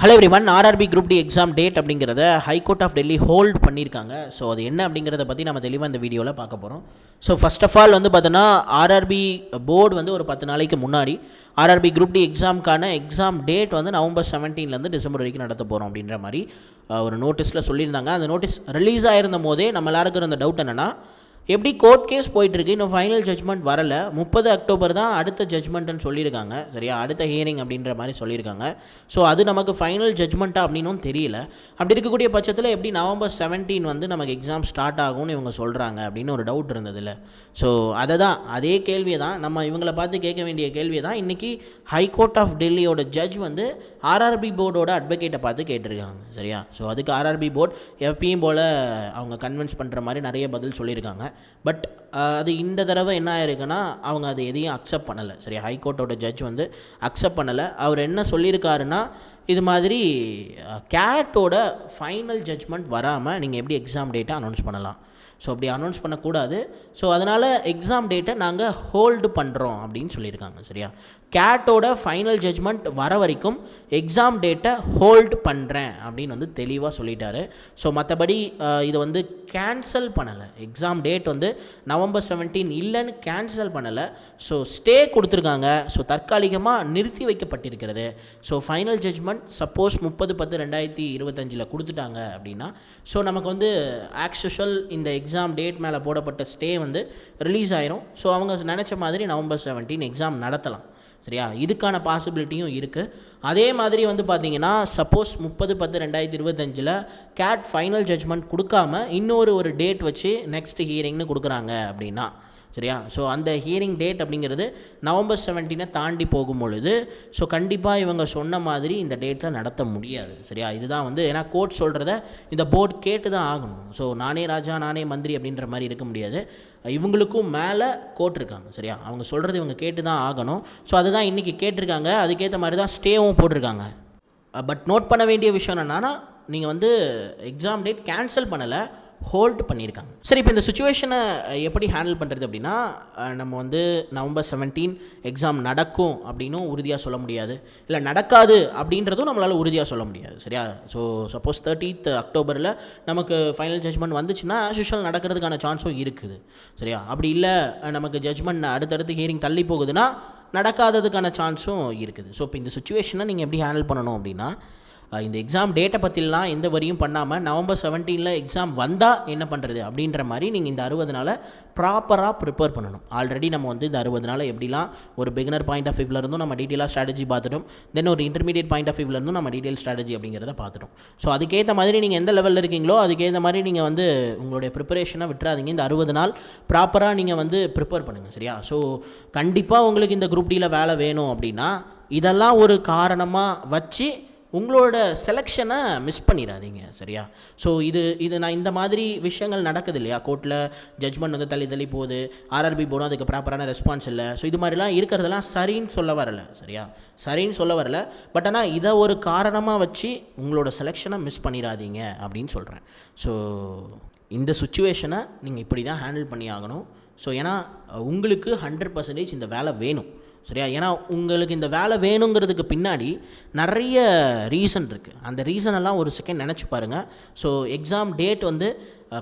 Hello everyone, RRB group D exam date அப்படிங்கிறத high court of Delhi hold பண்ணியிருக்காங்க. So அது என்ன அப்படிங்கிறத பற்றி நம்ம தெளிவாக இந்த வீடியோவில் பார்க்க போகிறோம். ஸோ ஃபர்ஸ்ட் ஆஃப் ஆல் பார்த்தோன்னா ஆர்ஆர்பி போர்டு ஒரு 10 நாளைக்கு முன்னாடி ஆர்ஆர்பி குரூப் டி எக்ஸாமுக்கான எக்ஸாம் டேட் நவம்பர் 17 டிசம்பர் வரைக்கும் நடத்த போகிறோம் அப்படின்ற மாதிரி ஒரு நோட்டீஸில் சொல்லியிருந்தாங்க. அந்த நோட்டீஸ் ரிலீஸ் ஆகிருந்த போதே நம்ம எல்லாருக்கும் இருந்த டவுட் என்னென்னா, எப்படி கோர்ட் கேஸ் போயிட்டுருக்கு, இன்னும் ஃபைனல் ஜட்ஜ்மெண்ட் வரலை, 30 அக்டோபர் தான் அடுத்த ஜட்ஜ்மெண்ட்டுன்னு சொல்லியிருக்காங்க. சரியா, அடுத்த ஹியரிங் அப்படின்ற மாதிரி சொல்லியிருக்காங்க. ஸோ அது நமக்கு ஃபைனல் ஜட்ஜ்மெண்ட்டாக அப்படின்னும் தெரியல. அப்படி இருக்கக்கூடிய பட்சத்தில் எப்படி நவம்பர் 17 நமக்கு எக்ஸாம் ஸ்டார்ட் ஆகும்னு இவங்க சொல்கிறாங்க அப்படின்னு ஒரு டவுட் இருந்ததில்ல. ஸோ அதே கேள்வியை தான் நம்ம இவங்களை பார்த்து கேட்க வேண்டிய கேள்வியை தான் இன்றைக்கி ஹைகோர்ட் ஆஃப் டெல்லியோட ஜட்ஜ் ஆர்ஆர்பி போர்டோட அட்வொகேட்டை பார்த்து கேட்டிருக்காங்க. சரியா, ஸோ அதுக்கு ஆர்ஆர்பி போர்டு எப்பயும் போல் அவங்க கன்வின்ஸ் பண்ணுற மாதிரி நிறைய பதில் சொல்லியிருக்காங்க. பட் அது இந்த தடவை என்ன ஆயிருக்குன்னா, அவங்க அது எதையும் அக்செப்ட் பண்ணலை. சரி, ஹைகோர்ட்டோட ஜட்ஜ் அக்செப்ட் பண்ணலை. அவர் என்ன சொல்லியிருக்காருன்னா, இது மாதிரி கேட்டோட ஃபைனல் ஜட்ஜ்மெண்ட் வராமல் நீங்கள் எப்படி எக்ஸாம் டேட்டை அனௌன்ஸ் பண்ணலாம்? ஸோ அப்படி அனௌன்ஸ் பண்ணக்கூடாது. ஸோ அதனால் எக்ஸாம் டேட்டை நாங்கள் ஹோல்டு பண்ணுறோம் அப்படின்னு சொல்லியிருக்காங்க. சரியா, கேட்டோட ஃபைனல் ஜட்ஜ்மெண்ட் வர வரைக்கும் எக்ஸாம் டேட்டை ஹோல்டு பண்ணுறேன் அப்படின்னு தெளிவாக சொல்லிட்டாரு. ஸோ மற்றபடி இதை கேன்சல் பண்ணலை. எக்ஸாம் டேட் நவம்பர் 17 இல்லைன்னு கேன்சல் பண்ணலை. ஸோ ஸ்டே கொடுத்துருக்காங்க. ஸோ தற்காலிகமாக நிறுத்தி வைக்கப்பட்டிருக்கிறது. ஸோ ஃபைனல் ஜட்ஜ்மெண்ட் சப்போஸ் 30/10/2025 கொடுத்துட்டாங்க அப்படின்னா, ஸோ நமக்கு ஆஸ் யூஷுவல் இந்த எக்ஸாம் டேட் மேலே போடப்பட்ட ஸ்டே ரிலீஸ் ஆயிரும். ஸோ அவங்க நினச்ச மாதிரி நவம்பர் 17 எக்ஸாம் நடத்தலாம். சரியா, இதுக்கான பாசிபிலிட்டியும் இருக்குது. அதே மாதிரி பார்த்தீங்கன்னா, சப்போஸ் 30/10/2025 கேட் ஃபைனல் ஜட்ஜ்மெண்ட் கொடுக்காம இன்னொரு டேட் வச்சு நெக்ஸ்ட் ஹியரிங்னு கொடுக்குறாங்க அப்படின்னா, சரியா, ஸோ அந்த ஹியரிங் டேட் அப்படிங்கிறது நவம்பர் 17 தாண்டி போகும் பொழுது, ஸோ கண்டிப்பாக இவங்க சொன்ன மாதிரி இந்த டேட்டில் நடத்த முடியாது. சரியா, இதுதான் ஏன்னா கோர்ட் சொல்கிறத இந்த போர்டு கேட்டு தான் ஆகணும். ஸோ நானே ராஜா நானே மந்திரி அப்படின்ற மாதிரி இருக்க முடியாது. இவங்களுக்கும் மேலே கோர்ட் இருக்காங்க. சரியா, அவங்க சொல்கிறது இவங்க கேட்டு தான் ஆகணும். ஸோ அதுதான் இன்றைக்கி கேட்டிருக்காங்க. அதுக்கேற்ற மாதிரி தான் ஸ்டேவும் போட்டிருக்காங்க. பட் நோட் பண்ண வேண்டிய விஷயம் என்னன்னா, நீங்கள் எக்ஸாம் டேட் கேன்சல் பண்ணலை, ஹோல்டு பண்ணியிருக்காங்க. சரி, இப்போ இந்த சுச்சுவேஷனை எப்படி ஹேண்டில் பண்ணுறது அப்படின்னா, நம்ம நவம்பர் 17 எக்ஸாம் நடக்கும் அப்படின்னும் உறுதியாக சொல்ல முடியாது, இல்லை நடக்காது அப்படின்றதும் நம்மளால் உறுதியாக சொல்ல முடியாது. சரியா, ஸோ சப்போஸ் 30th அக்டோபரில் நமக்கு ஃபைனல் ஜட்ஜ்மெண்ட் வந்துச்சுன்னா ஆஸ் யூஷுவல் நடக்கிறதுக்கான சான்ஸும் இருக்குது. சரியா, அப்படி இல்லை நமக்கு ஜட்ஜ்மெண்ட் அடுத்தடுத்து ஹியரிங் தள்ளி போகுதுன்னா நடக்காததுக்கான சான்ஸும் இருக்குது. ஸோ இப்போ இந்த சுச்சுவேஷனை நீங்கள் எப்படி ஹேண்டில் பண்ணணும் அப்படின்னா, இந்த எக்ஸாம் டேட்டை பற்றிலாம் எந்த வரியும் பண்ணாமல் நவம்பர் 17 எக்ஸாம் வந்தால் என்ன பண்ணுறது அப்படின்ற மாதிரி நீங்கள் இந்த 60 நாளை ப்ராப்பராக ப்ரிப்பேர் பண்ணணும். ஆல்ரெடி நம்ம இந்த 60 நாளை எப்படிலாம் ஒரு பிகினர் பாயிண்ட் ஆஃப் வியூவில் இருந்தும் நம்ம டீட்டெயிலாக ஸ்ட்ராட்டஜி பார்த்துட்டோம். தென் ஒரு இன்டர்மீடியட் பாயிண்ட் ஆஃப் வியூவில் இருந்தும் நம்ம டீட்டெயில் ஸ்ட்ராட்டஜி அப்படிங்கிறத பார்த்துட்டோம். ஸோ அதுக்கேற்ற மாதிரி நீங்கள் எந்த லெவலில் இருக்கீங்களோ அதுக்கேற்ற மாதிரி நீங்கள் உங்களுடைய ப்ரிப்பரேஷனை விட்டுறாதீங்க. இந்த 60 நாள் ப்ராப்பராக நீங்கள் ப்ரிப்பேர் பண்ணுங்கள். சரியா, ஸோ கண்டிப்பாக உங்களுக்கு இந்த குரூப் டியில் வேலை வேணும் அப்படின்னா இதெல்லாம் ஒரு காரணமாக வச்சு உங்களோட செலெக்ஷனை மிஸ் பண்ணிடாதீங்க. சரியா, ஸோ இது நான் இந்த மாதிரி விஷயங்கள் நடக்குது இல்லையா, கோர்ட்டில் ஜட்ஜ்மெண்ட் தள்ளி போகுது, ஆர்ஆர்பி போர்டும் அதுக்கு ப்ராப்பரான ரெஸ்பான்ஸ் இல்லை. ஸோ இது மாதிரிலாம் இருக்கிறதெல்லாம் சரின்னு சொல்ல வரலை. சரியா, சரின்னு சொல்ல வரலை. பட் ஆனால் இதை ஒரு காரணமாக வச்சு உங்களோட செலெக்ஷனை மிஸ் பண்ணிடாதீங்க அப்படின்னு சொல்கிறேன். ஸோ இந்த சுச்சுவேஷனை நீங்கள் இப்படி தான் ஹேண்டில் பண்ணி ஆகணும். ஸோ ஏன்னா உங்களுக்கு 100% இந்த வேலை வேணும். சரியா, ஏன்னா உங்களுக்கு இந்த வேலை வேணுங்கிறதுக்கு பின்னாடி நிறைய ரீசன் இருக்குது. அந்த ரீசனெல்லாம் ஒரு செகண்ட் நினச்சி பாருங்கள். ஸோ எக்ஸாம் டேட்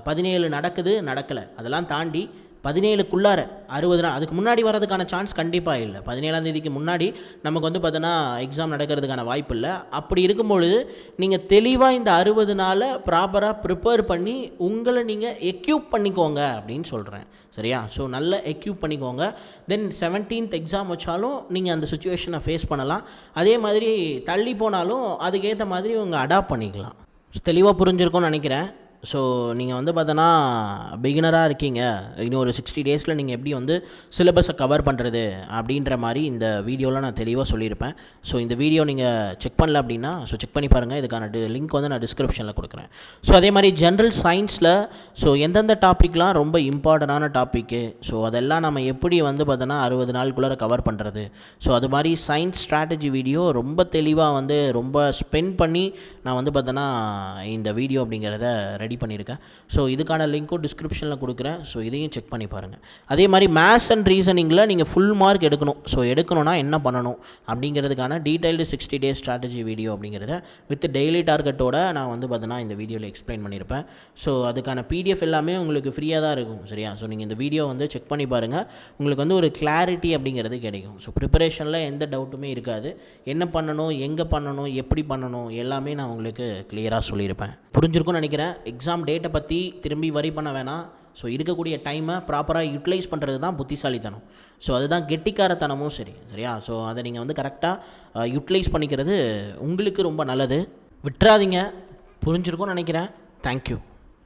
17 நடக்குது நடக்கலை, அதெல்லாம் தாண்டி 17க்குள்ளார 60 நாள் அதுக்கு முன்னாடி வரதுக்கான சான்ஸ் கண்டிப்பாக இல்லை. 17ஆம் தேதிக்கு முன்னாடி நமக்கு பார்த்தோன்னா எக்ஸாம் நடக்கிறதுக்கான வாய்ப்பு இல்லை. அப்படி இருக்கும்பொழுது நீங்கள் தெளிவாக இந்த 60 நாளை ப்ராப்பராக ப்ரிப்பேர் பண்ணி உங்களை நீங்கள் எக்யூப் பண்ணிக்கோங்க அப்படின்னு சொல்கிறேன். சரியா, ஸோ நல்லா எக்யூப் பண்ணிக்கோங்க. தென் 17th எக்ஸாம் வச்சாலும் நீங்கள் அந்த சுச்சுவேஷனை ஃபேஸ் பண்ணலாம். அதே மாதிரி தள்ளி போனாலும் அதுக்கேற்ற மாதிரி உங்கள் அடாப்ட் பண்ணிக்கலாம். தெளிவாக புரிஞ்சிருக்கும்னு நினைக்கிறேன். ஸோ நீங்கள் பார்த்தோன்னா பிகினராக இருக்கீங்க, இன்னும் ஒரு 60 டேஸில் நீங்கள் எப்படி சிலபஸை கவர் பண்ணுறது அப்படின்ற மாதிரி இந்த வீடியோவில் நான் தெளிவாக சொல்லியிருப்பேன். ஸோ இந்த வீடியோ நீங்கள் செக் பண்ணல அப்படின்னா செக் பண்ணி பாருங்கள். இதுக்கான லிங்க் நான் டிஸ்கிரிப்ஷனில் கொடுக்குறேன். ஸோ அதே மாதிரி ஜென்ரல் சயின்ஸில் எந்தெந்த டாப்பிக்லாம் ரொம்ப இம்பார்ட்டண்டான டாப்பிக்கு, ஸோ அதெல்லாம் நம்ம எப்படி பார்த்தோன்னா 60 நாளுக்குள்ளே கவர் பண்ணுறது, ஸோ அது மாதிரி சயின்ஸ் ஸ்ட்ராட்டஜி வீடியோ ரொம்ப தெளிவாக ரொம்ப ஸ்பெண்ட் பண்ணி நான் பார்த்தோன்னா இந்த வீடியோ அப்படிங்கிறத ரெடி ரெடி பண்ணியிருக்கேன். ஸோ இதுக்கான லிங்க்கும் டிஸ்கிரிப்ஷனில் கொடுக்குறேன். ஸோ இதையும் செக் பண்ணி பாருங்கள். அதே மாதிரி மேத்ஸ் அண்ட் ரீசனிங்கில் நீங்கள் ஃபுல் மார்க் எடுக்கணும். ஸோ எடுக்கணும்னா என்ன பண்ணணும் அப்படிங்கிறதுக்கான டீட்டெயில்டு 60 days ஸ்ட்ராட்டஜி வீடியோ அப்படிங்கிறத வித் டெய்லி டார்கெட்டோட நான் வந்து பார்த்தீங்கன்னா இந்த வீடியோவில் எக்ஸ்பிளைன் பண்ணியிருப்பேன். ஸோ அதுக்கான PDF எல்லாமே உங்களுக்கு ஃப்ரீயாக தான் இருக்கும். சரியா? ஸோ நீங்கள் இந்த வீடியோ வந்து செக் பண்ணி பாருங்கள். உங்களுக்கு வந்து ஒரு கிளாரிட்டி அப்படிங்கிறது கிடைக்கும். ஸோ ப்ரிப்பரேஷனில் எந்த டவுட்டுமே இருக்காது. என்ன பண்ணணும், எங்கே பண்ணணும், எப்படி பண்ணணும் எல்லாமே நான் உங்களுக்கு கிளியராக சொல்லியிருப்பேன். புரிஞ்சிருக்கும்னு நினைக்கிறேன். எக்ஸாம் டேட்டை பற்றி திரும்பி வரி பண்ண வேணாம். ஸோ இருக்கக்கூடிய டைமை ப்ராப்பராக யூட்டிலைஸ் பண்ணுறது தான் புத்திசாலித்தனம். ஸோ அதுதான் கெட்டிக்காரத்தனமும் சரியா? ஸோ அதை நீங்கள் வந்து கரெக்டாக யூட்டிலைஸ் பண்ணிக்கிறது உங்களுக்கு ரொம்ப நல்லது. விட்டுறாதீங்க. புரிஞ்சிருக்கும்னு நினைக்கிறேன். தேங்க்யூ.